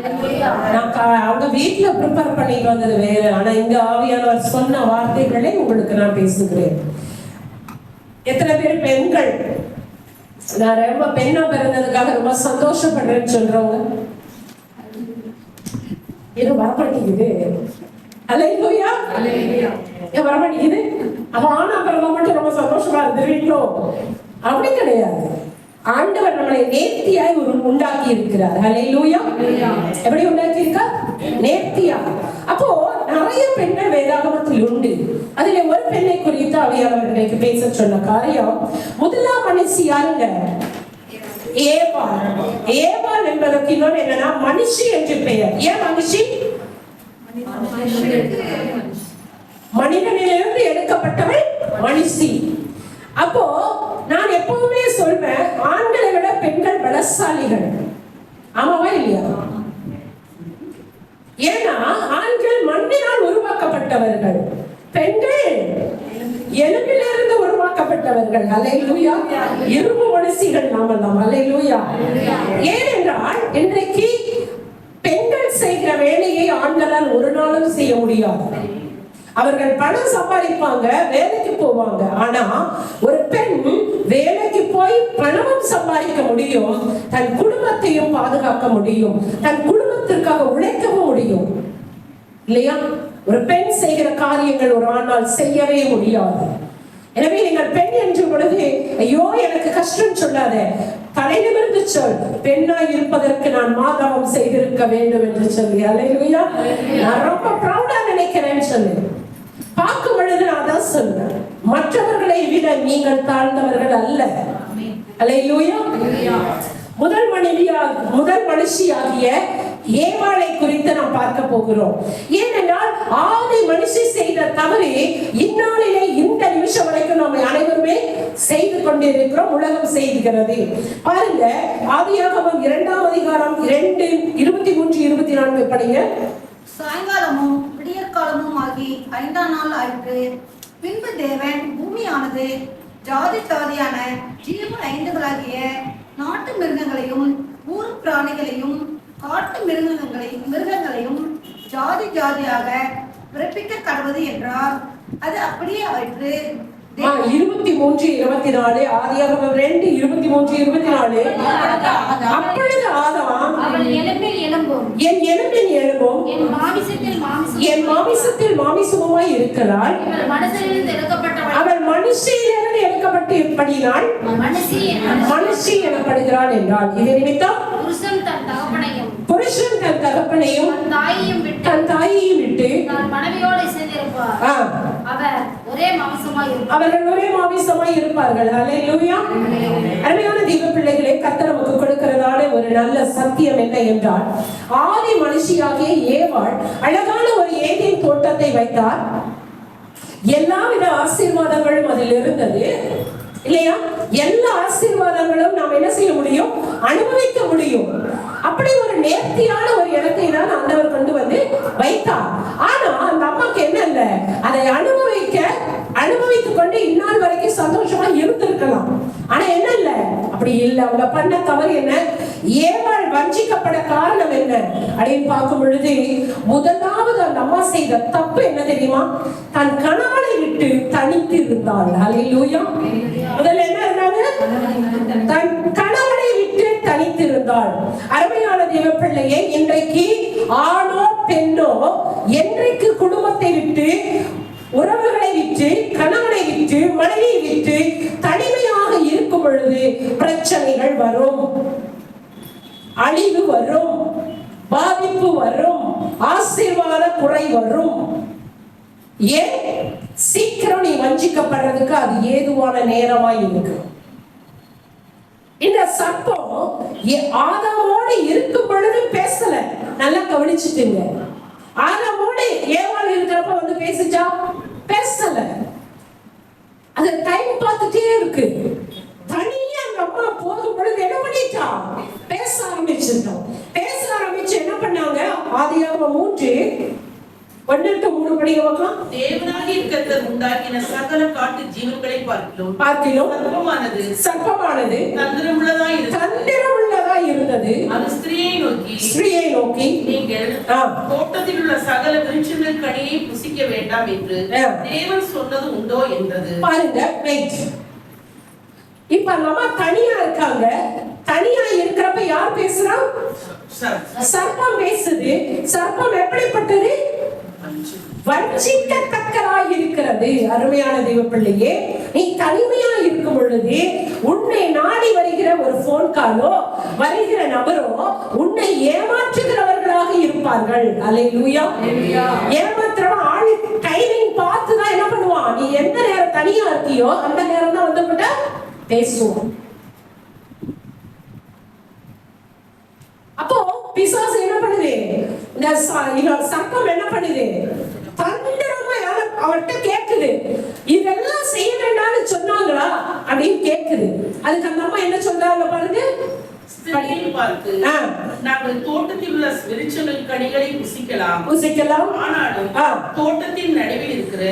அவங்க வீட்டுல ப்ரிப்பேர் பண்ணிட்டு வந்தது வேற. ஆனா இங்க ஆவியானவர் சொன்ன வார்த்தைகளை உங்களுக்கு நான் பேசுகிறேன். எத்தனை பேர் பெண்கள் நான் ரொம்ப பெண்ணா பிறந்ததுக்காக ரொம்ப சந்தோஷப்படுறேன்னு சொல்றவங்க? இது வரமாட்டேங்குது. அல்லேலூயா, வரமாட்டேங்குது. அப்ப ஆனா பிறந்த மட்டும் ரொம்ப சந்தோஷமா இருந்துருவீங்களோ? அப்படி கிடையாது. ஆண்டவர் நம்மளை நேர்த்தியாய் உண்டாக்கி இருக்கிறார். அல்லேலூயா. எப்படி உண்டாக்கி இருக்கார்? நேர்த்தியா. அப்போ நிறைய பெண்கள் வேதாகமத்தில் உண்டு. அதிலே ஒரு பெண்ணை குறித்து ஆவியானவர் பேச சொன்ன காரியம், முதலாம் மனுஷி யாருங்க? ஏவாள். ஏவாள் என்பதற்கு இன்னொரு என்னன்னா மனுஷி என்று பெயர். ஏன் மனுஷி? மனிதனிலிருந்து எடுக்கப்பட்டவள் மனுஷி. அப்போ நான் எப்பவுமே சொல்வேன், ஆண்களை விட பெண்கள் பலசாலிகள். ஆமாவா இல்லையா? ஏன்னா ஆண்கள் மண்ணினால் உருவாக்கப்பட்டவர்கள், பெண்கள் எலும்பிலிருந்து உருவாக்கப்பட்டவர்கள். அல்லேலூயா. இரும்பு மனுஷிகள் நாமெல்லாம். அல்லேலூயா. ஏனென்றால் இன்றைக்கு பெண்கள் செய்கிற வேலையை ஆண்களால் ஒரு நாளும் செய்ய முடியாது. அவர்கள் பணம் சம்பாதிப்பாங்க, வேலைக்கு போவாங்க. ஆனா ஒரு பெண் வேலைக்கு போய் பணமும் சம்பாதிக்க முடியும், தன் குடும்பத்தையும் பாதுகாக்க முடியும், தன் குடும்பத்திற்காக உழைக்கவும் முடியும். இல்லையா? ஒரு பெண் செய்கிற காரியங்கள் ஒரு ஆணால் செய்யவே முடியாது. எனவே நீங்கள் பெண் என்று பொழுது ஐயோ எனக்கு கஷ்டம் சொல்லாத, தலை நிமிர்ந்து சொல், பெண்ணாய் இருப்பதற்கு நான் மாதவம் செய்திருக்க வேண்டும் என்று சொல்லி. அல்லேலூயா. நான் ரொம்ப ப்ரௌடா நினைக்கிறேன்னு சொல்லு. பார்க்கும் பொழுது நான் தான் சொல்றேன், மற்றவர்களை விட நீங்கள் தாழ்ந்தவர்கள் அல்ல. அல்லேலூயா. முதல் மனுஷியாகிய ஏவாளை குறித்து நாம் பார்க்க போகிறோம். ஏனென்றால் ஆதி மனுஷி செய்த தவறு இந்நாளிலே இந்த நிமிஷம் வரைக்கும் நாம் அனைவருமே செய்து கொண்டிருக்கிறோம், உலகம் செய்கிறது. பாருங்க, ஆதியாகமம் 2ஆம் அதிகாரம் 2:23-24 படிங்க. சாயங்காலமும் விடியற்காலமும் ஆகி 5ஆம் நாள் ஆயிற்று. பின்பு தேவன் பூமியானது ஜாதி ஜாதியான ஜீவ ஐந்துகளாகிய நாட்டு மிருகங்களையும் ஊர் பிராணிகளையும் காட்டு மிருகங்களையும் ஜாதி ஜாதியாக பிறப்பிக்க கடவுது என்றார். அது அப்படியே ஆயிற்று. 23-24 ஆதியாகமம் 2:23-24. அப்பொழுது ஆதாம், என் எலும்பில் எலும்பும் என் மாமிசத்தில் மாமிசமுமாய் இருக்கிறாள், அவள் மனுஷியிலிருந்து எடுக்கப்பட்டபடியினால் மனுஷி எனப்படுகிறாள் என்றாள். இது நிமித்தம் புருஷன் தன் தகப்பனையும் தன் தாயையும் விட்டு அவர்கள் ஒரே மாமிசமாய் இருப்பார்கள். அல்லேலூயா. அருமையான தெய்வ பிள்ளைகளே, கர்த்தர் நமக்கு கொடுக்கிறதான ஒரு நல்ல சத்தியம் என்ன என்றால், ஆதி மனுஷியாகிய ஏவாள் அழகான ஒரு ஏதேன் தோட்டத்தை வைத்தார். எல்லாவித ஆசீர்வாதங்களும் அதில் இருந்தது. இல்லையா? எல்லா ஆசீர்வாதங்களும் நாம் என்ன செய்ய முடியும்? அனுபவிக்க முடியும். அப்படி ஒரு நேர்த்தியான ஒரு இடத்தை தான் ஆண்டவர் கொண்டு வந்து வைத்தார். ஆனா அந்த அம்மாக்கு என்ன இல்ல, அதை அனுபவித்துக் கொண்டு இந்நாள் வரைக்கும் சந்தோஷமா இருந்திருக்கலாம். ஆனா என்ன இல்ல, அப்படி இல்ல. அவங்க பண்ண தவறு என்ன? ஏவாள் வஞ்சிக்கப்பட காரணம் என்ன அப்படின்னு பார்க்கும் பொழுது, முதலாவது அந்த அம்மா செய்த தப்பு என்ன தெரியுமா? தன் கணவனை விட்டு தனித்து இருந்தாள். அல்லேலூயா. முதல்ல என்ன இருந்தாங்க? தன் கணவனை விட்டு தனித்து இருந்தாள். அருமையான தேவ பிள்ளையே, இன்றைக்கு ஆணோ பெண்ணோ என்றைக்கு குடும்பத்தை விட்டு, உறவுகளை விட்டு, கணவனை விட்டு, மனைவியை விட்டு தனிமையாக இருக்கும் பொழுது பிரச்சனைகள் வரும், அழிவு வரும், பாதிப்பு வரும், ஆசீர்வாத குறை வரும். ஏன்? சீக்கிரம் நீ வஞ்சிக்கப்படுறதுக்கு அது ஏதுவான நேரமா இருக்கு. இந்த சர்ப்பம் ஆதாமோடு இருக்கும் பொழுது பேசல. நல்லா கவனிச்சுட்டுங்க. ஆதாமோடு ஏவாள் இருக்கிறப்ப வந்து பேசிச்சா? பேசல. அது டைம் பார்த்துட்டே இருக்கு. தனியா அந்த அம்மா போகும் பொழுது என்ன பண்ணிட்டா? பேச ஆரம்பிச்சிட்டோம். பேச ஆரம்பிச்சு என்ன பண்ணாங்க? ஆதியாகமம் 3:1-3 படிக்க பார்க்கலாம். தேவனாகிய கர்த்தர் உண்டாக்கின சகல காட்டு ஜீவன்களை பார்க்கிலும் சர்ப்பமானது தந்திரமுள்ளதாய் இருந்தது. இருந்தது. அது ஸ்திரீயை நோக்கி நீங்கள் தோட்டத்தில் உள்ள சகல விருட்சங்கள் கனியை புசிக்க வேண்டாம் என்று தேவன் சொன்னது உண்டோ என்றது. பாருங்க, வெயிட். இப்ப நம்ம தனியா இருக்காங்க. தனியா இருக்கிறப்ப யார் பேசுறா? சர்ப்பம் பேசுது. சர்ப்பம் எப்படிப்பட்டது? வஞ்சிக்கத்தக்கதாய் இருக்கிறது. அருமையான தெய்வ பிள்ளையே, நீ தனிமையா இருக்கும் பொழுது உன்னை நாடி வருகிற ஒரு போன் காலோ வருகிற நபரோ உன்னை ஏமாற்றுகிறவர்களாக இருப்பார்கள். அல்லேலூயா. ஏமாத்துறவன் ஆள் டைமிங் பார்த்து தான் என்ன பண்ணுவான்? நீ எந்த நேரம் தனியா இருக்கியோ அந்த நேரம் தான் வந்து பேசுவோம். அப்போ பிசாசு என்ன பண்ணுது? இந்த சர்ப்பம் என்ன பண்ணுது? தந்திரமா அவர்கிட்ட கேக்குது, இதெல்லாம் செய்ய வேண்டாம்னு சொன்னாங்களா அப்படின்னு கேக்குது. அதுக்கு அந்த அம்மா என்ன சொல்றாங்க பாருங்க. நாங்கள் தோட்டத்தில் உள்ள விருட்சங்கள் கனிகளை புசிக்கலாம், ஆனாலும் தோட்டத்தின் நடுவில் இருக்கிற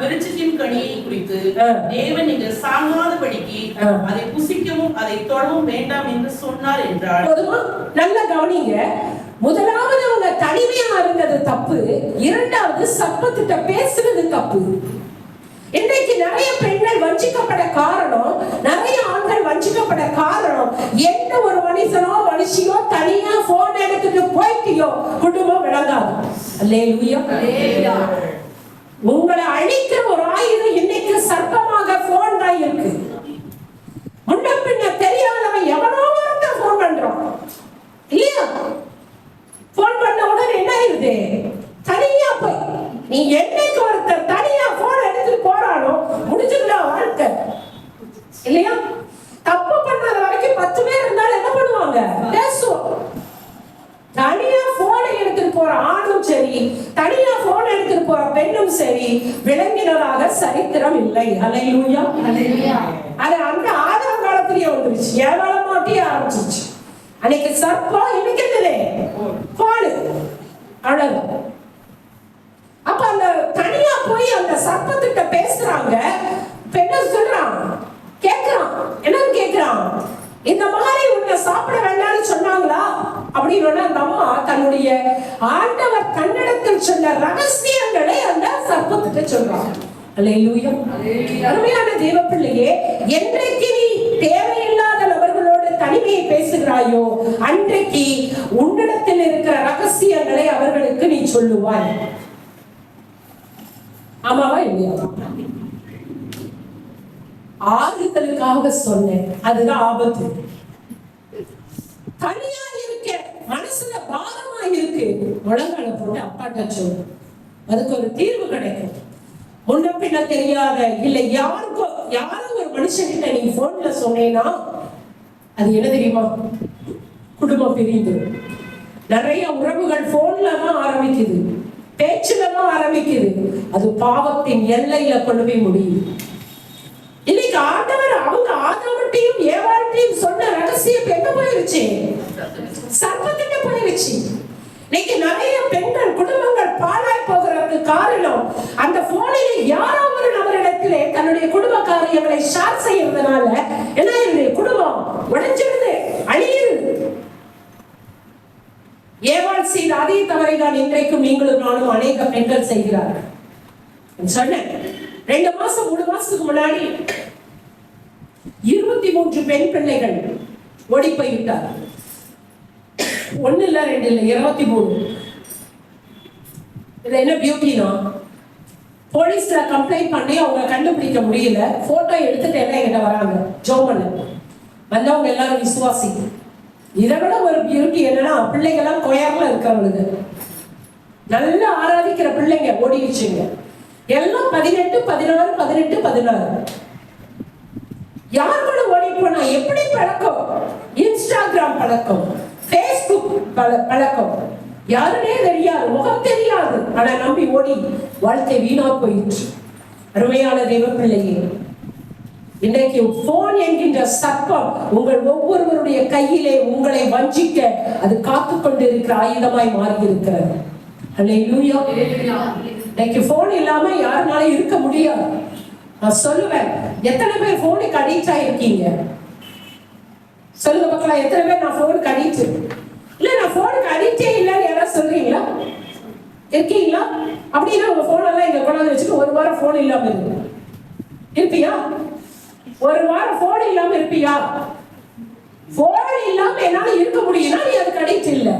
விருட்சத்தின் கனியை குறித்து தேவன் நீங்கள் சாகாதபடிக்கு அதை புசிக்கவும் அதை தொடவும் வேண்டாம் என்று சொன்னார் என்றார். நல்ல கவனிங்க. முதலாவது அவங்க தனிமையா இருந்தது தப்பு. இரண்டாவது சர்ப்பத்திட்ட பேசுறது தப்பு. இன்றைக்கு நிறைய பெண்கள் வஞ்சிக்கப்பட காரணம், நிறைய ஆண்கள் வஞ்சிக்கப்பட காரணம், எந்த ஒரு மனுஷியோ தனியா போன் எடுத்துட்டு போயிட்டியோ குடும்பம் விளங்காது. அல்லேலூயா. உங்களை அழிக்கிற ஒரு ஆயுதம் இன்னைக்கு சர்ப்பமாக போன் தான் இருக்கு. முன்ன பின்ன தெரியாதவன் எவனோ ஒருத்தன் போன் பண்றான் இல்லையா? போன் பண்ண உடனே என்ன ஆயிருது? தனியா போய் நீ என்னைக்கு ஒருத்தர் தனியா போன் எடுத்துட்டு போறானோ முடிஞ்சுங்களா வாழ்க்கை இல்லையா? தப்பு பண்ணாத வரைக்கும் 10 பேர் இருந்தாலும் என்ன பண்ணுவாங்க? பேசுவோம். தனியா போனை எடுத்துட்டு போற ஆணும் சரி, தனியா போன் எடுத்துட்டு போற பெண்ணும் சரி விளங்கினதாக சரித்திரம் இல்லை. அல்லேலூயா. அது அந்த ஆதார காலத்திலேயே வந்துருச்சு. ஏவாளமாட்டியே ஆரம்பிச்சிருச்சு. அன்னைக்கு சர்ப்பம், இன்னைக்கு என்னது? போனு. அவ்வளவு. அப்ப அந்த தனியா போய் அந்த சர்ப்பத்திட்ட பேசுறாங்க. என்ன சொல்றான்? கேக்குறான். என்னன்னு கேக்குறான்? இந்த மாதிரி உன்னை சாப்பிட வேண்டாம்னு சொன்னாங்களா அப்படின்னு அந்த அம்மா தன்னுடைய ஆண்டவர் தன்னிடத்தில் சொன்ன ரகசியங்களை அந்த சர்ப்பத்திட்ட சொல்றாங்க. அல்லேலூயா. அருமையான தேவ பிள்ளையே, என்றைக்கு நீ தேவையில்லாத நபர்களோடு தனிமையை பேசுகிறாயோ அன்றைக்கு உன்னிடத்தில் இருக்கிற ரகசியங்களை அவர்களுக்கு நீ சொல்லுவாய். ஆமாவா இல்லையா? ஆறுதலுக்காக சொன்னேன். அதுதான் ஆபத்து. தனியா இருக்க மனசுல பாரமா இருக்கு, முழங்கால போட்டு அப்பாட்ட சொல்லு. அதுக்கு ஒரு தீர்வு கிடைக்கும். முன்ன பின்ன தெரியாத இல்ல யாரோ ஒரு மனுஷன்கிட்ட நீ போன்ல சொன்னேன்னா அது என்ன தெரியுமா? குடும்பம் பிரிந்து நிறைய உறவுகள் போன்ல தான் ஆரம்பிக்குது, பேச்சுல தான் ஆரம்பிக்குது. அது பாவத்தின் எல்லையில கொண்டு போய் முடியுது. இன்னைக்கு ஆண்டவர் அவங்க ஆதாரத்தையும் ஏவாளையும் சொன்ன ரகசியம் எங்க போயிருச்சு? சர்ப்பத்திட்ட போயிருச்சு. இன்னைக்கு நிறைய பெண்கள் குடும்பங்கள் பாழாய் போகிறதுக்கு காரணம் அந்த போனில் யாரோ ஒரு நபரிடத்திலே தன்னுடைய குடும்ப காரியங்களை ஷேர் செய்யறதுனால என்ன ஆயிருது? குடும்பம் உடைஞ்சிடுது, அழியுது. ஏவாள் செய்த அதே தவறை தான் இன்றைக்கும் நீங்களும் நானும் அநேக பெண்கள் செய்கிறார்கள். சொன்னேன் 2 மாசம் 3 மாசத்துக்கு முன்னாடி 23 பெண் பிள்ளைகள் ஓடி போய்விட்டார். 1 இல்ல 2 இல்ல 23. இது என்ன பியூட்டினா, போலீஸ்ல கம்ப்ளைண்ட் பண்ணி அவங்க கண்டுபிடிக்க முடியல. போட்டோ எடுத்துட்டு எல்லாம் என்கிட்ட வராங்க. ஜோமன் வந்தவங்க எல்லாரும் விசுவாசி. இதை விட ஒரு பியூட்டி என்னன்னா, பிள்ளைங்கெல்லாம் கொயர்ல இருக்கிறவங்க நல்லா ஆராதிக்கிற பிள்ளைங்க ஓடிடுச்சுங்க. எல்லாம் 18, 16, 18, 16. யார் கூட ஓடி போனா? எப்படி பழக்கம்? இன்ஸ்டாகிராம் பழக்கம், பேஸ்புக் பழக்கம். யாருனே தெரியாது, முகம் தெரியாது, ஆனா நம்பி ஓடி வாழ்க்கை வீணா போயிடுச்சு. அருமையான தெய்வ பிள்ளையே, இன்றைக்கு போன் என்கின்ற சர்ப்பம் உங்கள் ஒவ்வொருவருடைய கையிலே உங்களை வஞ்சிக்க அது காத்து கொண்டு இருக்கிற ஆயுதமாய் மாறி இருக்கிறது. அல்லேலூயா. இன்னைக்கு போன் இல்லாம யாருனாலும் இருக்க முடியாது. நான் சொல்லுவேன், எத்தனை பேர் போனுக்கு அடிக்ட் ஆயிருக்கீங்க? சொல்லுங்க பார்க்கலாம், எத்தனை பேர் நான் போனுக்கு அடிக்ட் இல்ல, நான் போனுக்கு அடிக்டே இல்லைன்னு யாராவது சொல்றீங்களா? இருக்கீங்களா? அப்படின்னா உங்க போன் எல்லாம் இங்க கொண்டாந்து வச்சுட்டு ஒரு வாரம் போன் இல்லாம இருக்கு இருப்பியா? ஒரு வாரம் போன் இல்லாம இருப்பியா? போன் இல்லாம என்னால இருக்க முடியும்னா நீ அதுக்கு அடிக்ட் இல்ல.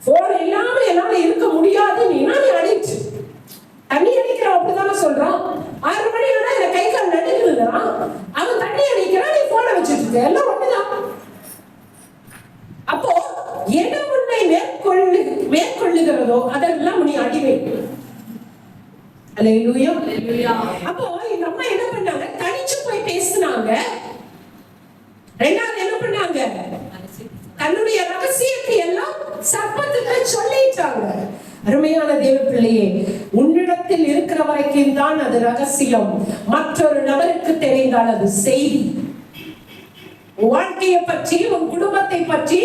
போன் இல்லாம என்னால இருக்க முடியாது நீனா நீ அடிக்ட். தண்ணி அடிக்கிறோம் அப்படிதானே சொல்றான். 6 மணி ஆனா இந்த கை கால் நடுங்குதுன்னா அவன் தண்ணி அடிக்கிறான், நீ போனை வச்சுட்டு இருக்க. எல்லாம் ஒண்ணுதான். அப்போ எது உன்னை மேற்கொள்ளுகிறதோ அதெல்லாம் நீ அடிவை. அல்லேலூயா. அப்போ இந்த அம்மா என்ன பண்ணாங்க? தனிச்சு போய் பேசினாங்க. ரெண்டாவது என்ன பண்ணாங்க? தன்னுடைய ரகசியத்தை எல்லாம் சர்ப்பத்துக்கு சொல்லிட்டாங்க. அருமையான தேவ பிள்ளையே, உன்னிடத்தில் இருக்கிற வரைக்கும் தான் அது ரகசியம். மற்றொரு நபருக்கு தெரிந்தால் அது செய்தி. வாழ்க்கையை பற்றி, உன் குடும்பத்தை பற்றி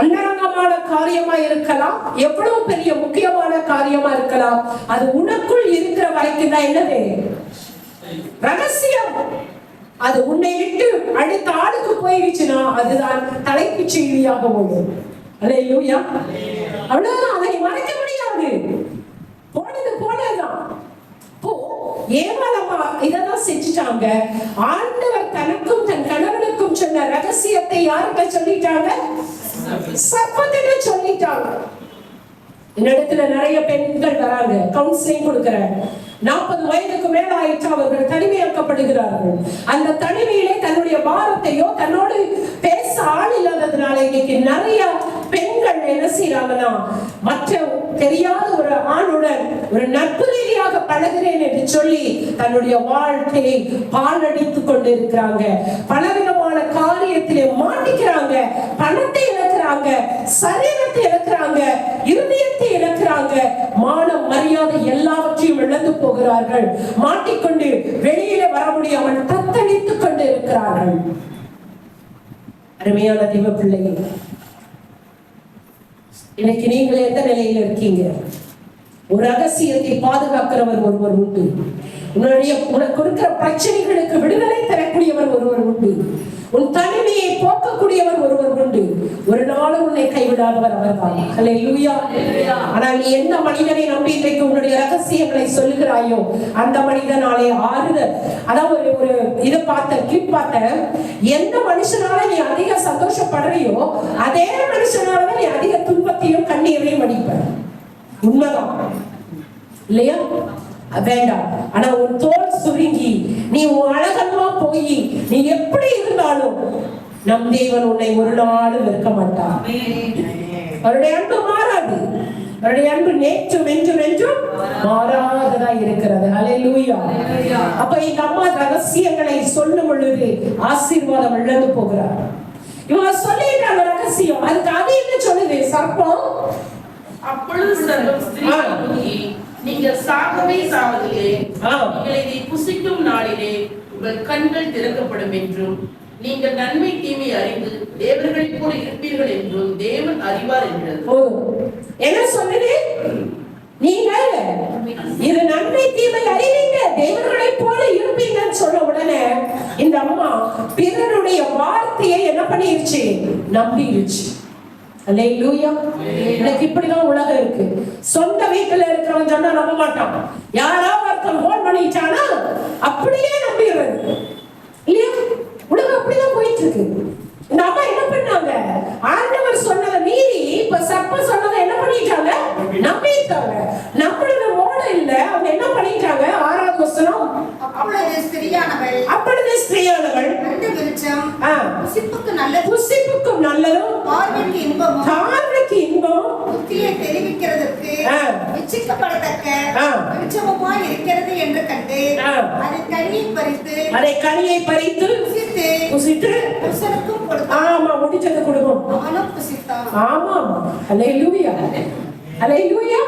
அந்தரங்கமான காரியமா இருக்கலாம், எவ்வளவு பெரிய முக்கியமான காரியமா இருக்கலாம். அது உனக்குள் இருக்கிற வரைக்கும் தான் என்னது ரகசியம். அது உன்னை விட்டு அடுத்த ஆளுக்கு போயிடுச்சுன்னா அதுதான் தலைப்புச் செய்தியாக போகும். அல்லேலூயா. அவ்வளவுதான், அதை மறைக்க முடியாது. போனது போனதுதான். ஏவாளம்மா இதெல்லாம் செஞ்சுட்டாங்க. ஆண்டவர் தனக்கும் தன் கணவனுக்கும் சொன்ன ரகசியத்தை யார்கிட்ட சொல்லிட்டாங்க? சர்ப்பத்திட்ட சொல்லிட்டாங்க. இந்த இடத்துல நிறைய பெண்கள் வராங்க, கவுன்சிலிங் கொடுக்கிறாங்க. 40 வயதுக்கு மேல ஆயிற்று, அவர்கள் தனிமையாக்கப்படுகிறார்கள். அந்த தனிமையிலே தன்னுடைய பாரத்தையோ தன்னோடு பேச ஆள் இல்லாததுனால இன்னைக்கு நிறைய பெண்கள் என்ன செய்யறாங்கன்னா, மற்ற தெரியாத ஒரு ஆணுடன் ஒரு நட்பு ரீதியாக பழகிறேன் என்று சொல்லி தன்னுடைய வாழ்க்கையை பாழடித்துக் கொண்டு இருக்கிறாங்க. பலவிதமான காரியத்திலே மாட்டிக்கிறாங்க. பணத்தை இழக்கிறாங்க, சரீரத்தை இழக்கிறாங்க, இருதயத்தை இழக்கிறாங்க, மானம் மரியாதை எல்லாவற்றையும் இழந்து போகிறார்கள். மாட்டிக்கொண்டு வெளியிலே வர முடியாமல் தத்தளித்துக் கொண்டு இருக்கிறார்கள். அருமையான தெய்வ பிள்ளைகள், இன்னைக்கு நீங்கள் எந்த நிலையில இருக்கீங்க? ஒரு ரகசியத்தை பாதுகாக்கிறவர் ஒருவர் உண்டு. உனக்கு இருக்கிற பிரச்சனைகளுக்கு விடுதலை தரக்கூடியவர் ஒருவர் உண்டு. உன் தனிமையை போக்கக்கூடியவர் ஒருவர் உண்டு. ஒரு நாளும் உன்னை கைவிடாதவர் அவர்தான். அல்லேலூயா. ஆனால் நீ எந்த மனிதனை நம்பி இன்றைக்கு உன்னுடைய ரகசியங்களை சொல்லுகிறாயோ அந்த மனிதனாலே ஆறுதல். அதாவது ஒரு இதை பார்த்த எந்த மனுஷனால நீ அதிக சந்தோஷப்படுறியோ அதே மனுஷனால நீ அதிக துன்பத்தையும் கண்ணீரையும் அடிப்ப. உண்மைதான் இல்லையா? வேண்டாம். ஆனா உன் தோல் சுருங்கி நீ உன் அழகமா போய் நீ எப்படி இருந்தாலும் நம் தேவன் உன்னை ஒரு நாளும் இருக்க மாட்டான். அவருடைய அன்பு மாறாது. அவருடைய அன்பு நேற்றும் என்றும் என்றும் மாறாததா இருக்கிறது. அல்லேலூயா. அப்ப இந்த அம்மா ரகசியங்களை சொல்லும் பொழுது ஆசீர்வாதம் இழந்து போகிறார். இவங்க சொல்லிட்டாங்க ரகசியம். அதுக்கு அது என்ன சொல்லுது? சர்ப்பம் அப்பொழுது சர்ப்பம் ஸ்திரீயை நோக்கி, நீங்கள் சாகவே சாவதில்லை, நீங்கள் இதை புசிக்கும் நாளிலே உங்கள் கண்கள் திறக்கப்படும் என்றும் நீங்கள் நன்மை தீமை அறிந்து தேவர்களைப் போல இருப்பீர்கள் என்றும் தேவன் அறிவார் என்றது. என்ன சொன்னது? நீங்க இது நன்மை தீமை அறிவீங்க, தேவர்களைப் போல இருப்பீங்கன்னு சொன்ன உடனே இந்த அம்மா பிறருடைய வார்த்தையை என்ன பண்ணிருச்சு? நம்பிருச்சு. அல்லேலூயா. எனக்கு இப்படிதான் உலகம் இருக்கு. சொந்த வீட்டுல இருக்கிறவன் சொன்னா நம்ப மாட்டான். யாராவது ஒருத்தன் போன் பண்ணிட்டானா அப்படியே நம்பிடுறது இல்லையா? உலகம் அப்படிதான் போயிட்டு இருக்கு. இந்த அம்மா என்ன பண்ணாங்க? ஆண்டவர் சொன்னதை மீறி இப்ப சர்ப்பம் சொன்னதை என்ன பண்ணிட்டாங்க? நம்பிட்டாங்க. நம்மளோட மோட இல்ல, அவங்க என்ன பண்ணிட்டாங்க? 6வது வசனம், அப்பொழுது ஸ்திரீயானவள் அந்த விருட்சம் புசிப்புக்கும் நல்லதும் பார்வைக்கு இன்பமும் புத்தியை தெரிவிக்கிறதற்கு இச்சிக்கப்படத்தக்க விருட்சமுமாய் இருக்கிறது என்று கண்டு அதை கனியை பறித்து புசித்து புருஷனுக்கும் கொடுத்தான். ஆமா, முடிச்சது குடும்பம். அவனும் புசித்தான். ஆமா. அல்லேலூயா. அல்லேலூயா.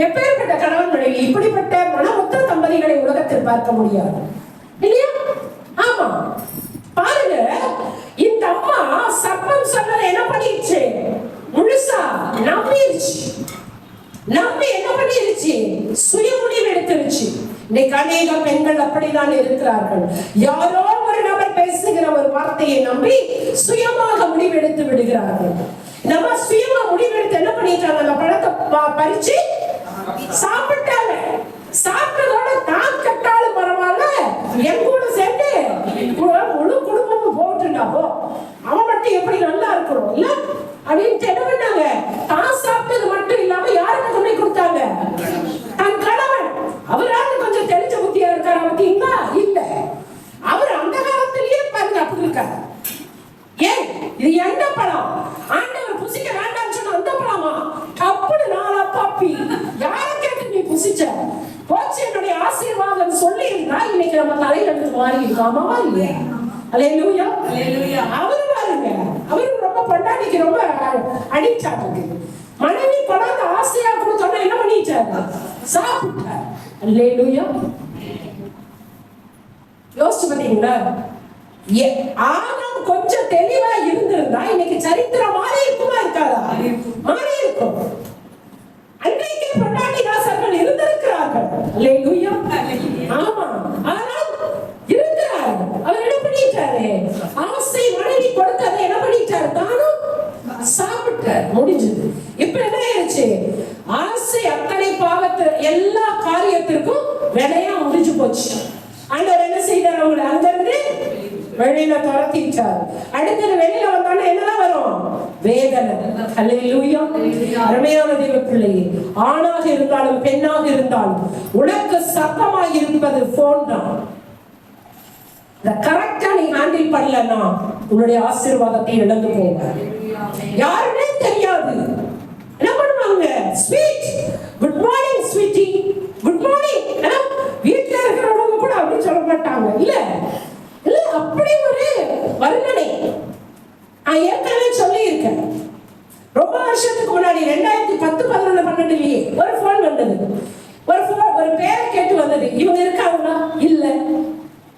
எப்பேற்பட்ட கணவன் மனைவி, இப்படிப்பட்ட மனமொத்த தம்பதிகளை உலகத்தில் பார்க்க முடியாது இல்லையா? ஆமா, பாருங்க. இந்த அம்மா சர்ப்பம் சொன்னதை என்ன பண்ணிடுச்சு? முழுசா நம்பிடுச்சு. நம்பி என்ன பண்ணிருச்சு? சுய முடிவு எடுத்துருச்சு. இன்னைக்கு அநேக பெண்கள் அப்படிதான் இருக்கிறார்கள். யாரோ ஒரு நபர் பேசுகிற என்கிற ஒரு வார்த்தையை நம்பி சுயமாக முடிவெடுத்து விடுகிறார்கள். நம்ம சுயமா முடிவெடுத்து என்ன பண்ணிட்டாங்க, அந்த பழத்தை பறிச்சு சாப்பிட்டாங்க. சாப்பிட்டதோட தான் கட்டாலும் பரவாயில்ல, என் கூட சேர்ந்து முழு குடும்பமும் போட்டுட்டாப்போ அவன் மட்டும் எப்படி நல்லா இருக்கணும் இல்ல அப்படின்னு என்ன பண்ணாங்க, தான் சாப்பிட்டது மட்டும் இல்லாம யாருக்கு கொண்டு கொடுத்தாங்க, தன் கணவன். அவராது கொஞ்சம் தெரிஞ்ச புத்தியா இருக்காரு பார்த்தீங்களா? இல்ல, அவர் அந்த காலத்திலேயே பாருங்க அப்படி இருக்காரு. ஏன் இது எந்த பழம், ஆண்டவர் புசிக்க வேண்டாம்னு சொன்ன அந்த பழமா? அப்படி நாளா பாப்பி யார கேட்டு நீ புசிச்ச போச்சு என்னுடைய ஆசீர்வாதம் சொல்லி இருந்தா இன்னைக்கு நம்ம தலையிலிருந்து மாறி இருக்காமா இல்லையா? அல்லேலூயா, அல்லேலூயா. அவரு பாருங்க, அவரு ரொம்ப பொண்டாட்டிக்கு ரொம்ப அடிக்ட் ஆகுது. மனைவி கொடாத ஆசையா கொடுத்தோன்னா என்ன பண்ணிட்டாரு, சாப்பிட்டார். அல்லேலூயா. யோசிச்சு பாத்தீங்களா? ஆனாலும் கொஞ்சம் தெளிவா இருந்திருந்தா இன்னைக்கு சரித்திரம் மாறி இருக்குமா இருக்காதா? மாறி இருக்கும். அன்றைக்கு பொண்டாட்டி தாசர்கள் இருந்திருக்கிறார்கள். அல்லேலூயா. ஆமா, ஆனால் இருக்கிறார். அவர் என்ன பண்ணிட்டாரு, ஆசை மனைவி கொடுத்ததை என்ன பண்ணிட்டாரு, தானும் சாப்பிட்டார். முடிஞ்சது. இப்ப என்ன ஆயிடுச்சு, ஆசை அத்தனை பாவத்து எல்லா காரியத்திற்கும் விலையா முடிஞ்சு போச்சு. ஆண்டவர் என்ன செய்தார், அவங்களை அங்கிருந்து வெளியில துரத்திட்டார். அடுத்தது வெளியில வந்தானே என்னதான் வரும், வேதனை. அல்லேலூயா. அருமையான தேவ பிள்ளையே, ஆணாக இருந்தாலும் பெண்ணாக இருந்தாலும் உனக்கு சத்தமாக இருப்பது போன் தான். கரெக்டா நீ ஹேண்டில் பண்ணலன்னா உன்னுடைய ஆசீர்வாதத்தை இழந்து போக. யாருமே தெரியாது என்ன பண்ணுவாங்க, sweet good morning sweetie good morning. வீட்டுல இருக்கிறவங்க கூட அப்படி சொல்ல மாட்டாங்க. இல்ல இல்ல, அப்படி ஒரு வர்ணனை நான் ஏற்கனவே சொல்லி இருக்கேன். ரொம்ப வருஷத்துக்கு முன்னாடி 2010, 11, 12 ஒரு போன் வந்தது. ஒரு பேரை கேட்டு வந்தது. இவங்க இருக்காங்களா? இல்ல.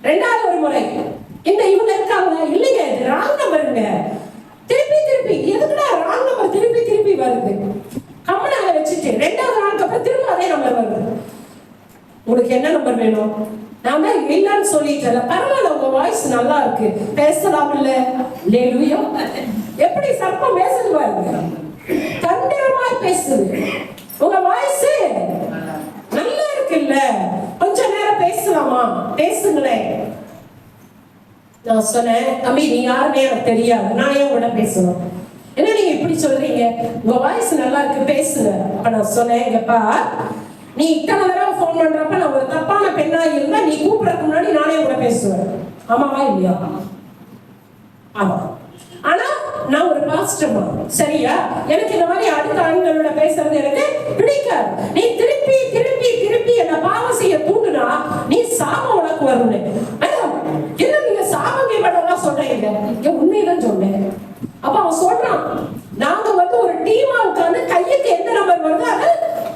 ரெண்டாவது ஒரு முறை இந்த இவங்க இருக்காங்களா? இல்லைங்க, ராங் நம்பருங்க. திருப்பி எதுக்குடா ராங் நம்பர் திருப்பி வருது? கம்மனாக வச்சுட்டு ரெண்டாவது நாளுக்கு அப்புறம் திரும்ப அதே நம்பர் வருது. உங்களுக்கு என்ன நம்பர் வேணும்? நான் தான் இல்லைன்னு சொல்லிட்டேன். பரவாயில்ல, உங்க வாய்ஸ் நல்லா இருக்கு, பேசலாம் இல்ல? அல்லேலூயா. எப்படி சர்ப்பம் பேசுது பாருங்க, தந்திரமாய் பேசுது. உங்க வாய்ஸ் நல்லா இருக்குல்ல, கொஞ்ச நேரம் பேசலாமா? பேசுங்களேன். நான் சொன்னேன், தம்பி நீ யாருமே எனக்கு தெரியாது, நான் ஏன் கூட பேசணும்? என்ன நீங்க இப்படி சொல்றீங்க, உங்க வாய்ஸ் நல்லா இருக்கு, பேசுங்க. அப்ப நான் சொன்னேன், இங்கப்பா நீ இத்தனை தடவை போன் பண்றப்ப நான் ஒரு தப்பான பெண்ணா இருந்தா நீ கூப்பிடறதுக்கு முன்னாடி நானே கூட பேசுவேன். ஆமாவா இல்லையா? ஆமா. ஆனா நான் ஒரு பாஸ்டர்மா, சரியா? எனக்கு இந்த மாதிரி அடுத்த ஆண்களோட பேசுறது எனக்கு பிடிக்காது. நீ திருப்பி என்ன பாவம் செய்ய தூண்டுனா நீ சாபம் உனக்கு வரும்னு. என்ன நீங்க சாபம் கேட்கலாம் சொல்றீங்க? உண்மைதான் சொன்னேன். அப்ப அவன் சொல்றான், நாங்க வந்து ஒரு டீமா உட்கார்ந்து கையுக்கு எந்த நம்பர் வருதோ அதை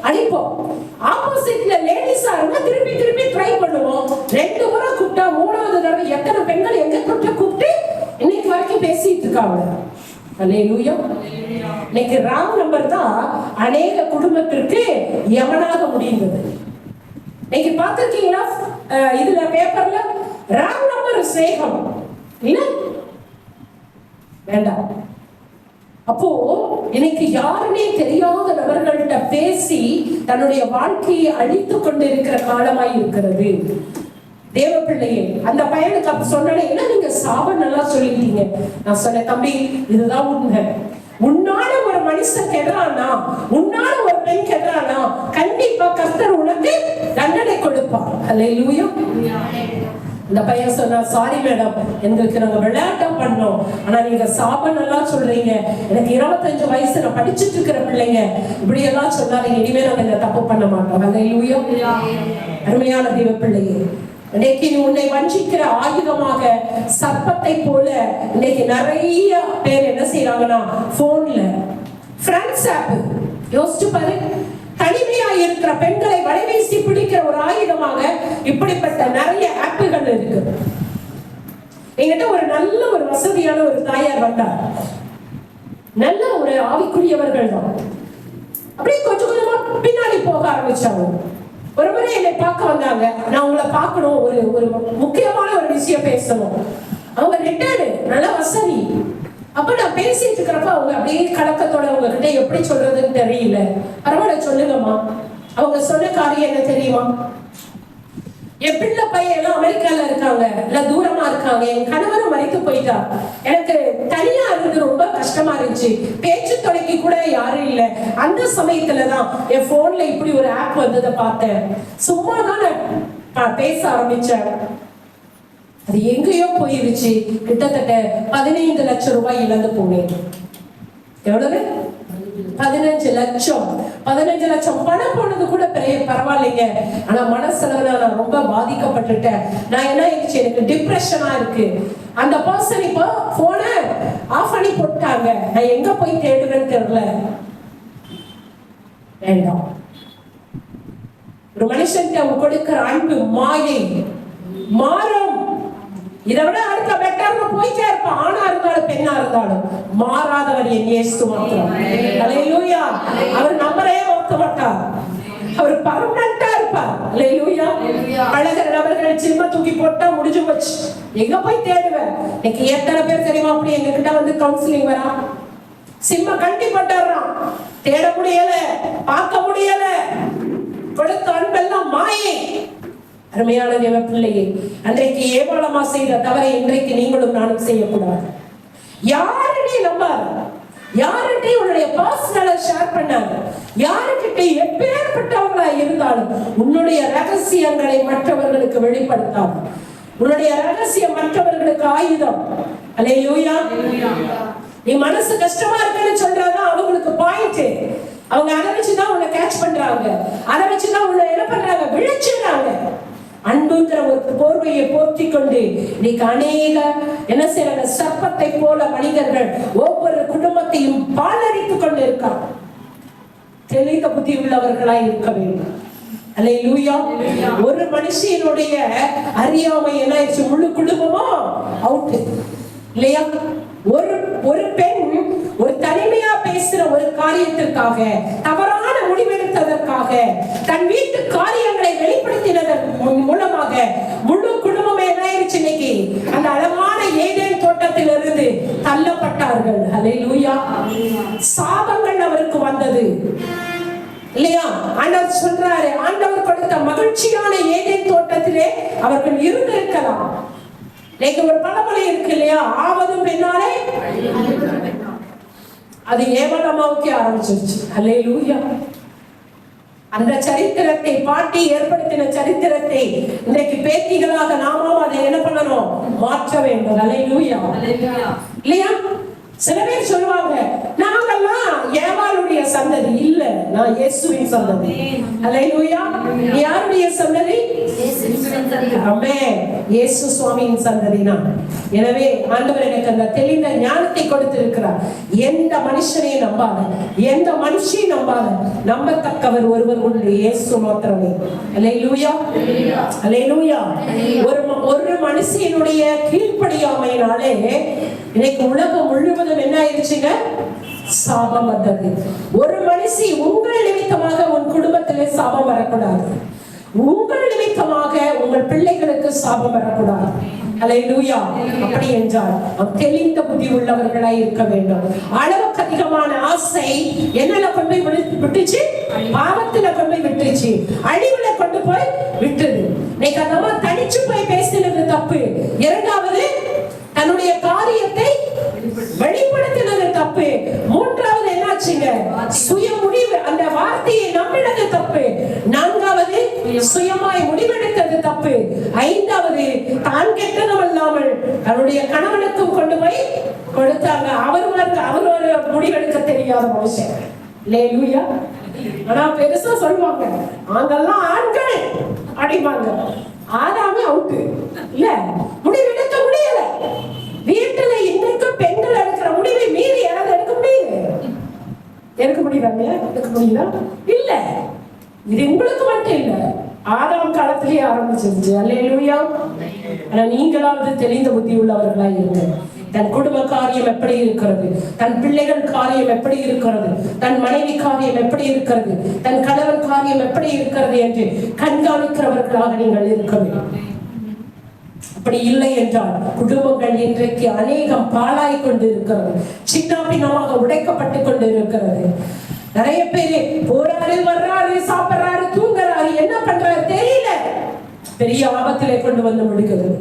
அடிப்போம். ஆப்போசிட்ல லேடிஸா இருந்தா திருப்பி ட்ரை பண்ணுவோம். 2 முறை கூப்பிட்டா 3வது தடவை எத்தனை பெண்கள் எங்க கூப்பிட்டு இன்னைக்கு வரைக்கும் பேசிட்டு இருக்காங்க. அல்லேலூயா. இன்னைக்கு ராங் நம்பர் தான் அநேக குடும்பத்திற்கு யமனாக முடிந்தது. இன்னைக்கு பார்த்திருக்கீங்களா இதுல பேப்பர்ல ராங் நம்பர் சேகம் இல்ல வேண்டாம். அப்போ இன்னைக்கு யாருமே தெரியாத நபர்கள்ட்ட பேசி தன்னுடைய வாழ்க்கையை அழித்துக் கொண்டு இருக்கிற காலமாய் இருக்கிறது. தேவ பிள்ளையே, அந்த பையனுக்கு அப்ப சொன்னேன், என்ன நீங்க சாபம் நல்லா சொல்லிட்டீங்க. நான் சொன்னேன், தம்பி இதுதான் உண்மை. உன்னால ஒரு மனுஷன் கெடுறானா, உன்னால ஒரு பெண் கெடுறானா, கண்டிப்பா கர்த்தர் உனக்கு தண்டனை கொடுப்பார். அல்லேலூயா. இந்த பையன் சொன்னா, சாரி மேடம், எங்களுக்கு நாங்க விளையாட்டா பண்ணோம், ஆனா நீங்க சாபம் நல்லா சொல்றீங்க. எனக்கு 25 வயசு, நான் படிச்சுட்டு இருக்கிற பிள்ளைங்க, இப்படி எல்லாம் சொல்லாதீங்க, இனிமே நாங்க இந்த தப்பு பண்ண மாட்டோம். அல்லேலூயா. அருமையான தேவ பிள்ளையே, இன்னைக்கு உன்னை வஞ்சிக்கிற ஆயுதமாக சர்ப்பத்தை போல இன்னைக்கு நிறைய பேர் என்ன செய்யறாங்கன்னா, போன்ல ஃப்ரெண்ட்ஸ் ஆப் யோசிச்சு பாரு, தனிமையா இருக்கிற பெண்களை வலைவீசி பிடிக்கிற ஒரு ஆயுதமாக இப்படிப்பட்ட நிறைய ஆப்புகள் இருக்கு. என்கிட்ட ஒரு நல்ல ஒரு வசதியான ஒரு தாயார் வந்தார். நல்ல ஒரு ஆவிக்குரியவர்கள் தான். அப்படியே கொஞ்சம் கொஞ்சமா பின்னாடி போக ஆரம்பிச்சாங்க. ஒரு முறை என்னை பார்க்க வந்தாங்க. நான் உங்களை பார்க்கணும், ஒரு முக்கியமான ஒரு விஷயம் பேசணும். அவங்க ரிட்டையர்டு, நல்ல வசதி. அப்ப நான் பேசிட்டு இருக்கிறப்ப அவங்க அப்படியே கலக்கத்தோட உங்ககிட்ட எப்படி சொல்றதுன்னு தெரியல. பரவாயில்ல சொல்லுங்கம்மா. அவங்க சொன்ன காரியம் என்ன தெரியுமா? என் பிள்ளை பையன் எல்லாம் அமெரிக்கால இருக்காங்க, இல்ல தூரமா இருக்காங்க, என் கணவரும் மறைத்து போயிட்டா, எனக்கு தனியா இருந்து ரொம்ப கஷ்டமா இருந்துச்சு, பேச்சு தொலைக்கு கூட யாரும் இல்லை. அந்த சமயத்துலதான் என் போன்ல இப்படி ஒரு ஆப் வந்ததை பார்த்தேன். சும்மா தான் நான் பேச ஆரம்பிச்சேன். அது எங்கேயோ போயிருச்சு. கிட்டத்தட்ட 15 லட்சம் ரூபாய் இழந்து போனேன். எவ்வளவு? 15 லட்சம். 15 லட்சம் பணம் போனது கூட பரவாயில்லைங்க. ஆனா மனசளவுல நான் ரொம்ப பாதிக்கப்பட்டுட்டேன். நான் என்ன ஆயிடுச்சு, எனக்கு டிப்ரெஷனா இருக்கு. அந்த பர்சன் இப்போ போனை ஆஃப் பண்ணி போட்டாங்க. நான் எங்க போய் தேடுவேன்னு தெரியல. வேண்டாம். ஒரு மனுஷன் அவங்க கொடுக்கிற அன்பு மாயை மாறும். இதை விட அடுத்த பெட்டர்னு போயிட்டே இருப்பான். ஆணா இருந்தாலும் பெண்ணா இருந்தாலும் மாறாதவர் என் இயேசு மாத்திரம். அல்லேலூயா. அவர் நம்பரே மாத்த மாட்டார். அவர் பர்மனண்டா இருப்பார். அல்லேலூயா. அழகர் நபர்கள் சின்ன தூக்கி போட்டா முடிஞ்சு போச்சு. எங்க போய் தேடுவேன்? எனக்கு எத்தனை பேர் தெரியுமா அப்படி எங்க கிட்ட வந்து கவுன்சிலிங் வரா? சிம்ம கண்டி பட்டுறான். தேட முடியல, பார்க்க முடியல. கொடுத்த அன்பெல்லாம் மாயை. அருமையான தேவ பிள்ளையே, அன்றைக்கு ஏமாளமா செய்த தவறை இன்றைக்கு நீங்களும் நானும் செய்யக்கூடாது. யாருடைய நம்பார், யார்கிட்ட உன்னுடைய பர்சனலை ஷேர் பண்ணாங்க, யாருக்கிட்ட எப்பேற்பட்டவங்களா இருந்தாலும் உன்னுடைய ரகசியங்களை மற்றவர்களுக்கு வெளிப்படுத்தாது. உன்னுடைய ரகசியம் மற்றவர்களுக்கு ஆயுதம். அல்லேலூயா. நீ மனசு கஷ்டமா இருக்குன்னு சொல்றாதான் அவங்களுக்கு பாயிண்ட். அவங்க அதை வச்சுதான் உன்னை கேட்ச் பண்றாங்க, அதை வச்சுதான் உன்னை என்ன பண்றாங்க, விழிச்சுறாங்க. அன்புங்கிற ஒரு போர்வையை போர்த்தி கொண்டு இன்னைக்கு அநேக என்ன செய்யறாங்க, சர்ப்பத்தை போல மனிதர்கள் ஒவ்வொரு குடும்பத்தையும் பாலரித்துக் கொண்டு இருக்காங்க. தெளிந்த புத்தி உள்ளவர்களாய் இருக்க வேண்டும். அல்லேலூயா. ஒரு மனுஷனுடைய அறியாமை என்ன ஆயிடுச்சு, முழு குடும்பமும் அவுட் இல்லையா? ஒரு பெண் ஒரு தனிமையா பேசுற ஒரு காரியத்திற்காக, தவறான முடிவெடுத்ததற்காக, தன் வீட்டு காரியங்களை வெளிப்படுத்தினதன் மூலமாக முழு குடும்பமே என்ன ஆயிடுச்சு, இன்னைக்கு அந்த அழகான ஏதேன் தோட்டத்திலிருந்து தள்ளப்பட்டார்கள். அல்லேலூயா. சாபங்கள் அவருக்கு வந்தது இல்லையா? ஆண்டவர் சொல்றாரு, ஆண்டவர் கொடுத்த மகிழ்ச்சியான ஏதேன் தோட்டத்திலே அவர்கள் இருந்திருக்கலாம். ஒரு பழமொழி இருக்கு இல்லையா, ஆவதும் பெண்ணாலே அது ஏவலமாவுக்கே ஆரம்பிச்சிருச்சு. அல்லேலூயா. அந்த சரித்திரத்தை, பாட்டி ஏற்படுத்தின சரித்திரத்தை இன்றைக்கு பேத்திகளாக நாமும் அதை என்ன பண்ணணும், மாற்ற வேண்டும். அல்லேலூயா. இல்லையா? சில பேர் சொல்லுவாங்க, நாங்கெல்லாம் ஏவாளுடைய சந்ததி இல்ல, நான் இயேசுவின் சந்ததி. அல்லேலூயா. யாருடைய சந்ததி? ஆமென். இயேசு சுவாமியின் சந்ததி நான். எனவே ஆண்டவர் எனக்கு அந்த தெளிந்த ஞானத்தை கொடுத்திருக்கிறார். எந்த மனுஷனையும் நம்பாத, எந்த மனுஷனையும் நம்பாத, நம்பத்தக்கவர் ஒருவர் உண்டு, இயேசு மாத்திரமே. அல்லேலூயா. அல்லேலூயா. ஒரு மனுஷனுடைய கீழ்ப்படியாமையினாலே இன்னைக்கு உலகம் முழுவதும் என்ன ஆயிடுச்சுங்க, சாபம் வந்தது. ஒரு மனுஷி உங்கள் நிமித்தமாக உன் குடும்பத்திலே சாபம் வரக்கூடாது. உங்கள் நிமித்தமாக உங்கள் பிள்ளைகளுக்கு சாபம் வரக்கூடாது. அல்லேலூயா. அப்படி என்றால் நாம் தெளிந்த புத்தி உள்ளவர்களாய் இருக்க வேண்டும். அளவுக்கு அதிகமான ஆசை என்னல கொண்டு போய் விட்டுச்சு, பாவத்துல கொண்டு போய் விட்டுச்சு, அழிவுல கொண்டு போய் விட்டுது. இன்னைக்கு நம்ம தனிச்சு போய் பேசினது தப்பு. இரண்டாவது, தன்னுடைய காரியத்தை வெளிப்படுத்தினது தப்பு. மூன்றாவது என்னாச்சுங்க, சுய முடிவு, அந்த வார்த்தையை நம்பினது தப்பு. நான்காவது, சுயமாய் முடிவெடுத்தது தப்பு. ஐந்தாவது, தான் கெட்டதும் அல்லாமல் தன்னுடைய கணவனுக்கும் கொண்டு போய் கொடுத்தாங்க. அவர் ஒரு முடிவெடுக்க தெரியாத மனுஷன். அல்லேலூயா. ஆனா பெருசா சொல்லுவாங்க, நாங்கெல்லாம் ஆண்கள் அப்படிம்பாங்க. ஆதாமே அவுட்டு இல்ல, முடிவெடுக்க முடியல. வீட்டுல இன்னைக்கும் பெண்கள் எடுக்கிற முடிவை மீறி யாராவது எடுக்க முடியுது? எடுக்க முடியல? எடுக்க முடியுதா? இல்ல. இது உங்களுக்கு மட்டும் இல்ல, ஆதாம் காலத்திலேயே ஆரம்பிச்சிருச்சு. அல்லேலூயா. ஆனா நீங்களாவது தெளிந்த புத்தி உள்ளவர்களாய் இருங்க. தன் குடும்ப காரியம் எப்படி இருக்கிறது, தன் பிள்ளைகள் காரியம் எப்படி இருக்கிறது, தன் மனைவி காரியம் எப்படி இருக்கிறது, தன் கணவன் காரியம் எப்படி இருக்கிறது என்று கண்காணிக்கிறவர்களாக நீங்கள் இருக்க வேண்டும். அப்படி இல்லை என்றால் குடும்பங்கள் இன்றைக்கு அநேகம் பாழாய் கொண்டு இருக்கிறது, சின்ன பின்னமாக உடைக்கப்பட்டு கொண்டு இருக்கிறது. நிறைய பேரு போறாரு, வர்றாரு, சாப்பிடுறாரு, தூங்குறாரு, என்ன பண்றாரு தெரியல, பெரிய ஆபத்திலே கொண்டு வந்து முடிக்கிறது.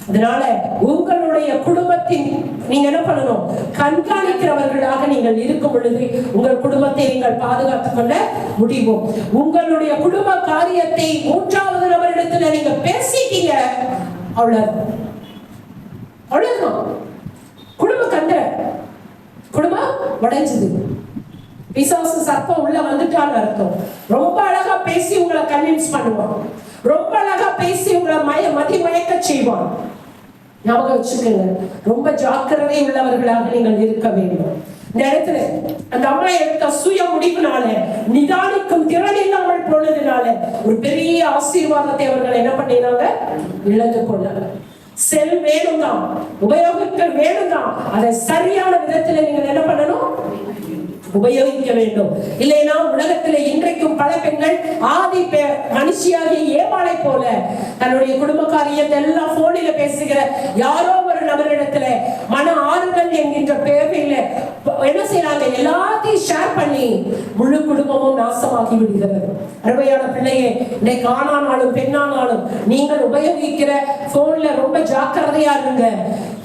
அதனால உங்களுடைய குடும்பத்தின் நீங்க என்ன பண்ணணும், கண்காணிக்கிறவர்களாக நீங்கள் இருக்கும் பொழுது உங்கள் குடும்பத்தை நீங்கள் பாதுகாத்துக் கொள்ள முடியும். உங்களுடைய குடும்ப காரியத்தை மூன்றாவது நபரிடத்துல நீங்க பேசிட்டீங்க, அவ்வளவுதான். குடும்பம் கண்ட குடும்பம் உடைஞ்சது. பிசாசு சர்ப்பம் உள்ள வந்துட்டான்னு அர்த்தம். ரொம்ப அழகா பேசி உங்களை கன்வின்ஸ் பண்ணுவான், ரொம்ப அழகா பேசி உங்களை மயக்க செய்வான். ஞாபகம் வச்சுக்கோங்க, ரொம்ப ஜாக்கிரதை உள்ளவர்களாக நீங்கள் இருக்க வேண்டும். இந்த இடத்துல அந்த அம்மா எடுத்த சுய முடிவுனால, நிதானிக்கும் திறன் இல்லாமல் போனதுனால ஒரு பெரிய ஆசீர்வாதத்தை அவர்கள் என்ன பண்ணினாங்க, இழந்து கொண்டாங்க. செல் வேணும் தான், உபயோகிக்க வேணும் தான், அதை சரியான விதத்துல நீங்கள் என்ன பண்ணணும், உபயோகிக்க வேண்டும். இல்லைன்னா உலகத்துல இன்றைக்கும் பல பெண்கள் ஆதி மனுஷியாகிய ஏவாளை போல தன்னுடைய குடும்ப காரியத்தை எல்லாம் போனில பேசுகிற யாரோ ஒரு நபரிடத்துல மன ஆறுதல் என்கின்ற பேரில் என்ன செய்யறாங்க, எல்லாத்தையும் ஷேர் பண்ணி முழு குடும்பமும் நாசமாகி விடுகிறது. அருமையான பிள்ளையே, இன்னைக்கு ஆணானாலும் பெண்ணானாலும் நீங்கள் உபயோகிக்கிற போன்ல ரொம்ப ஜாக்கிரதையா இருங்க.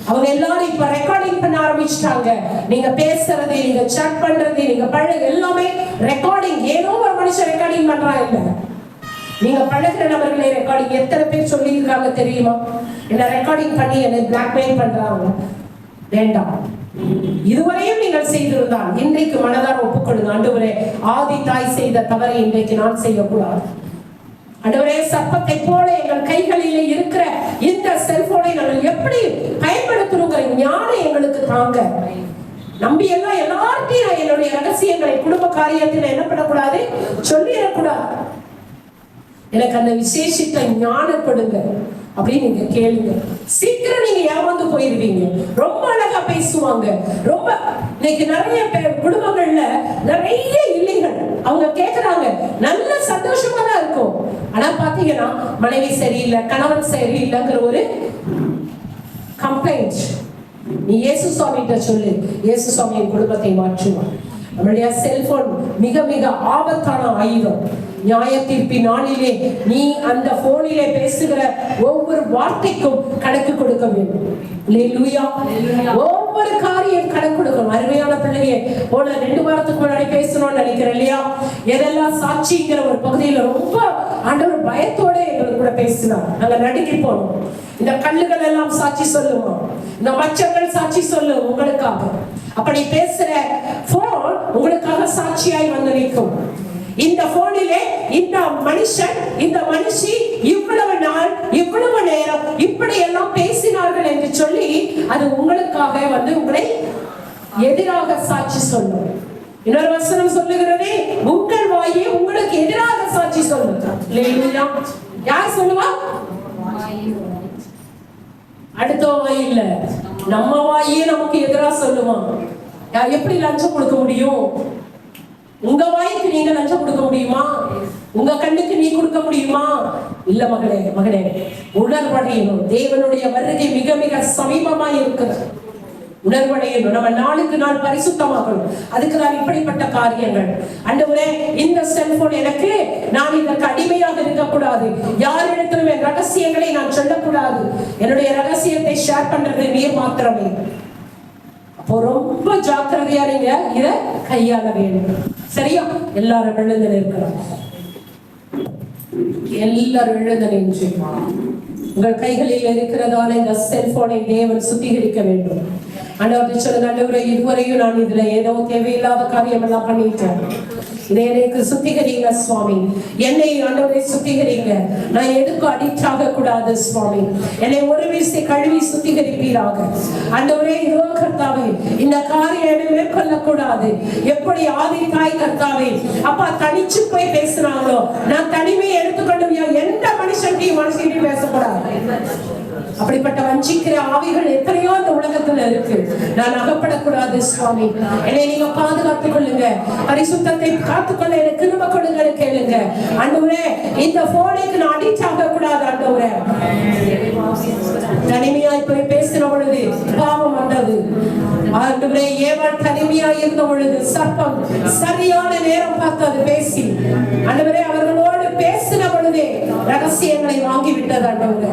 அவங்க எல்லாரும் இப்ப ரெக்கார்டிங் பண்ண ஆரம்பிச்சிட்டாங்க. நீங்க பேசுறது, நீங்க சாட் பண்றது, நீங்க பழகு எல்லாமே ரெக்கார்டிங். ஏதோ ஒரு மனுஷன் ரெக்கார்டிங் பண்றாங்க இல்ல, நீங்க பழகிற நபர்களை ரெக்கார்டிங். எத்தனை பேர் சொல்லி இருக்காங்க தெரியுமா, என்ன ரெக்கார்டிங் பண்ணி என்னை பிளாக்மெயில் பண்றாங்க. வேண்டாம். இதுவரையும் நீங்கள் செய்திருந்தால் இன்றைக்கு மனதார ஒப்புக்கொள்ளுங்க, ஆண்டவரே ஆதி தாய் செய்த தவறை இன்றைக்கு நான் செய்யக்கூடாது. ஆண்டவரே சர்ப்பத்தை போல எங்கள் கைகளிலே இருக்கிற இந்த செல்போனை நாங்கள் எப்படி பயன்படுத்தணுங்கிற ஞானம் எங்களுக்கு தாங்க. நம்பி எல்லாம் எல்லார்ட்டையும் என்னுடைய ரகசியங்களை குடும்ப காரியத்தில் என்ன பண்ணக்கூடாது, சொல்லிடக்கூடாது. எனக்கு அந்த விசேஷித்த ஞானம் கொடுங்க அப்படின்னு நீங்க கேளுங்க. சீக்கிரம் நீங்க ஏமாந்து போயிருவீங்க. ரொம்ப அழகா பேசுவாங்க. ரொம்ப இன்னைக்கு நிறைய குடும்பங்கள்ல நிறைய இல்லைகள் அவங்க கேக்குறாங்க, நல்ல சந்தோஷமா தான் இருக்கும். ஆனா பாத்தீங்கன்னா மனைவி சரியில்லை, கணவன் சரியில்லைங்கிற ஒரு கம்ப்ளைண்ட். நீ இயேசு சுவாமிகிட்ட சொல்லு, இயேசு சுவாமியின் குடும்பத்தை மாற்றுவார். நம்மளுடைய செல்போன் மிக மிக ஆபத்தான ஆயுதம். நியாய தீர்ப்பின் நாளிலே நீ அந்த போனிலே பேசுகிற ஒவ்வொரு வார்த்தைக்கும் கணக்கு கொடுக்க வேண்டும். ஒவ்வொரு காரியம் கணக்கு கொடுக்கணும். அருமையான பிள்ளையே, போன 2 வாரத்துக்கு முன்னாடி பேசணும்னு நினைக்கிறேன் இல்லையா, எதெல்லாம் சாட்சிங்கிற ஒரு பகுதியில ரொம்ப ஆண்டவர் பயத்தோட எங்களுக்கு கூட பேசினார். நாங்க நடுங்கி போனோம். இந்த கல்லுகள் எல்லாம் சாட்சி சொல்லுமா, இந்த மச்சங்கள் சாட்சி சொல்லும் உங்களுக்காக. அப்படி பேசுற போன் உங்களுக்காக சாட்சியாய் வந்து நிற்கும். இந்த போனிலே இந்த மனுஷன் இந்த மனுஷி இவ்வளவு நாள் இவ்வளவு நேரம் இப்படி எல்லாம் பேசினார்கள் என்று சொல்லி அது உங்களுக்காக வந்து உங்களை எதிராக சாட்சி சொல்லும். இன்னொரு வசனம் சொல்லுகிறதே, உங்கள் வாயே உங்களுக்கு எதிராக சாட்சி சொல்லுங்க. யார் சொல்லுவா? அடுத்த வாய் இல்ல, நம்ம வாயே நமக்கு எதிராக சொல்லுவான். எப்படி லஞ்சம் கொடுக்க முடியும்? உங்க வாய்க்கு நீங்க லஞ்சம் கொடுக்க முடியுமா? உங்க கண்ணுக்கு நீ கொடுக்க முடியுமா? இல்ல மகளே, மகளே உணர்வடையணும். தேவனுடைய வருகை மிக மிக சமீபமா இருக்கிறது. உணர்வடையணும். நம்ம நாளுக்கு நாள் பரிசுத்தமாகணும். அதுக்கு நான் இப்படிப்பட்ட காரியங்கள். ஆண்டவரே, இந்த செல்போன் எனக்கு, நான் இதற்கு அடிமையாக இருக்கக்கூடாது. யாரிடத்திலும் என் ரகசியங்களை நான் சொல்லக்கூடாது. என்னுடைய ரகசியத்தை ஷேர் பண்றது நீர் மாத்திரமே. அப்போ ரொம்ப ஜாக்கிரதையா நீங்க இத கையாள வேண்டும். சரியா? எல்லாரும் எழுந்து நிற்கிறோம். எல்லாரும் எழுந்து நின்று உங்கள் கைகளில் இருக்கிறதான இந்த செல்போனை தேவன் சுத்திகரிக்க வேண்டும். ஆண்டவரே சொல்லுங்க, ஆண்டவரே இதுவரையும் நான் இதுல ஏதோ தேவையில்லாத காரியம் எல்லாம் பண்ணிட்டேன், இதை எனக்கு சுத்திகரிங்க சுவாமி. என்னை ஆண்டவரை சுத்திகரிங்க. நான் எதுக்கும் அடிக்ட் ஆக கூடாது சுவாமி. என்னை ஒரு வீசி கழுவி சுத்திகரிப்பீராக. ஆண்டவரே இதோ கர்த்தாவே, இந்த காரியம் மேற்கொள்ள கூடாது. எப்படி ஆதி தாய் கர்த்தாவே அப்பா தனிச்சு போய் பேசுறாங்களோ, நான் தனிமையை எடுத்துக்கொண்டு எந்த மனுஷன்டையும் பேசக்கூடாது. அப்படிப்பட்ட வஞ்சிக்கிற ஆவிகள் எத்தனையோ இந்த உலகத்துல இருக்கு. நான் அகப்படக்கூடாது சுவாமி, என்னை நீங்க பாதுகாத்துக் கொள்ளுங்க, பரிசுத்தத்தை காத்துக்கொள்ள எனக்கு கிருபை கொடுங்க கேளுங்க ஆண்டவரே. இந்த போனுக்கு நான் அடிக்ட் ஆக கூடாது ஆண்டவரே. தனிமையாய் போய் பேசின பொழுது பாவம் வந்தது ஆண்டவரே. ஏவாள் தனிமையாய் இருந்த பொழுது சர்ப்பம் சரியான நேரம் பார்த்து அது பேசி ஆண்டவரே அவர்களோடு பேசின பொழுதே ரகசியங்களை வாங்கி விட்டது ஆண்டவரே.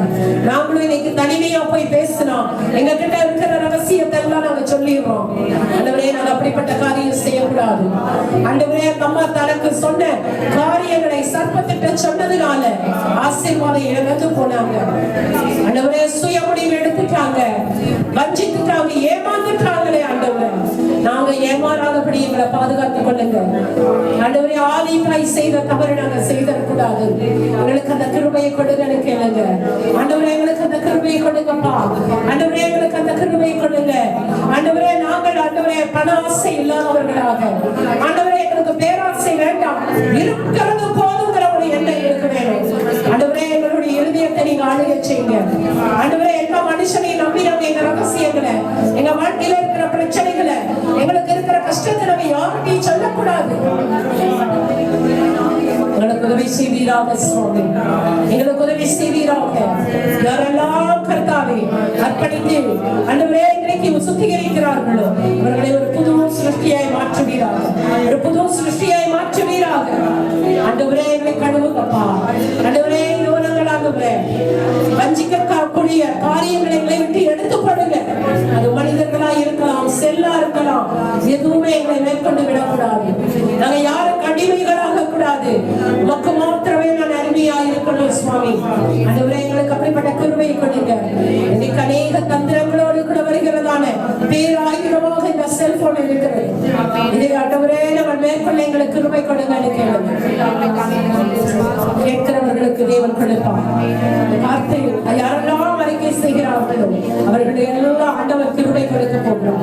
நாங்களும் இன்னைக்கு தனிமையா போய் பேசினோம், எங்க கிட்ட இருக்கிற ரகசியத்தை எல்லாம் நாங்க சொல்லிடுறோம் ஆண்டவரே. நாங்க அப்படிப்பட்ட காரியம் செய்யக்கூடாது ஆண்டவரே. அம்மா தனக்கு சொன்ன காரியங்களை சர்ப்பத்திட்ட சொன்னதுனால ஆசீர்வாதம் இழந்து போனாங்க ஆண்டவரே. சுய முடிவு எடுத்துட்டாங்க, வஞ்சித்துட்டாங்க, ஏமாந்துட்டாங்களே ஆண்டவரே. நாங்க ஏமாறாதபடி எங்களை பாதுகாத்துக் கொள்ளுங்க ஆண்டவரே. ஆதி தாய் செய்த தவறு நாங்க செய்தக்கூடாது. எங்களுக்கு அந்த கிருபையை கொடுங்க கேளுங்க ஆண்டவரே. எங்களுக்கு அந்த கிருபையை கொடுங்கப்பா ஆண்டவரே. எங்களுக்கு அந்த கிருபையை கொடுங்க ஆண்டவரே. நாங்கள் ஆண்டவரே பண ஆசை இல்லாதவர்களாக ஆண்டவரே, எங்களுக்கு பேராசை வேண்டாம், இருக்கிறது போதுங்கிற ஒரு எண்ணம் எங்களுக்கு வேணும் ஆண்டவரே. எங்களுடைய இருதயத்தை நீங்க ஆளுகை செய்யுங்க ஆண்டவரே. எல்லா மனுஷனையும் நம்பி நாங்க எங்க ரகசியங்களை, எங்க வாழ்க்கையில இருக்கிற பிரச்சனைகளை, எங்களுக்கு இருக்கிற கஷ்டத்தை நம்ம யார்கிட்டையும் சொல்லக்கூடாது. எங்களுக்கு உதவி செய்வீராக சுவாமி, எங்களுக்கு உதவி செய்வீராக. யாரெல்லாம் கர்த்தாவே அர்ப்பணித்து ஆண்டவரே இன்றைக்கு சுத்திகரிக்கிறார்களோ அவர்களை ஒரு புது சிருஷ்டியாய் மாற்றுவீராக, ஒரு புது சிருஷ்டியாய் மாற்றுவீராக ஆண்டவரே. எங்களை கழுவுங்கப்பா ஆண்டவரே. யோனங்கள் ஆண்டவரே வஞ்சிக்கக்கூடிய காரியங்களை எங்களை விட்டு எடுத்து போடுங்க. அது மனிதர்களா இருக்கலாம், செல்லா இருக்கலாம், எதுவுமே எங்களை மேற்கொண்டு விடக்கூடாது. நாங்க யாருக்கு அடிமைகளாக கூடாது, உமக்கு மாத்திரமே நான் அருமையா இருக்கணும் சுவாமி ஆண்டவரே. எங்களுக்கு அப்படிப்பட்ட கிருபையை கொடுங்க. இன்னைக்கு அநேக தந்திரங்களோடு கூட வருகிறதான பேராயிரமாக இந்த செல்போன் இருக்கிறது. இதை ஆண்டவரே நம்ம மேற்கொள்ள எங்களுக்கு கிருபை கொடுங்க. கேட்கிறவர்களுக்கு தேவன் கொடுப்பார். வார்த்தை யாரெல்லாம் அறிக்கை செய்கிறார்களோ அவர்களுடைய எல்லாம் ஆண்டவர் கிருபை கொடுக்க போகிறார்.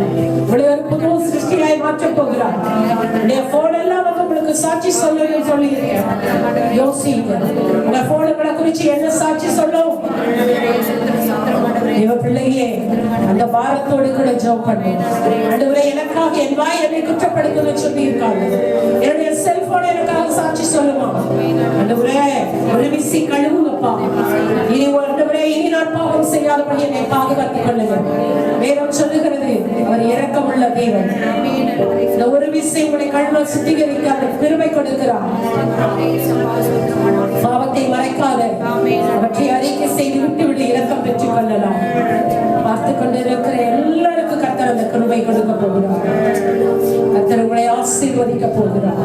ஒரு புது சிருஷ்டியாய் மாற்ற போகிறார். போன் எல்லாம் வந்து உங்களுக்கு சாட்சி சொல்லணும்னு சொல்லியிருக்கேன். யோசிங்க, உங்க போனுங்களை குறிச்சு என்ன சாட்சி சொல்லும்? இவ பிள்ளையே அந்த பாரத்தோடு கூட ஜெபம் பண்ணு ஆண்டவரே. எனக்காக என் வாய் என்னை குற்றப்படுத்துன்னு சொல்லி இருக்காங்க. என்னுடைய செல்போன் எனக்காக சாட்சி சொல்லுமா ஆண்டவரே. ஒரு விசி கழுவுங்கப்பா. இனி ஆண்டவரே இனி நான் பாவம் செய்யாதபடி என்னை பாதுகாத்துக் கொள்ளுங்க. வேதம் சொல்லுகிறது அவர் இரக்கமுள்ள தேவன். இந்த ஒரு விசை உங்களை கழுவ சுத்திகரிக்க அவர் கிருபை கொடுக்கிறார். பாவத்தை மறைக்காத அவற்றை அறிக்கை செய்து விட்டு விட்டு இரக்கம் பெற்றுக் கொள்ளலாம். பார்த்து கொண்டிருக்கிற எல்லாருக்கும் கர்த்தர் அந்த கிருபை கொடுக்க போகிறார். கர்த்தர் உங்களை ஆசீர்வதிக்க போகிறார்.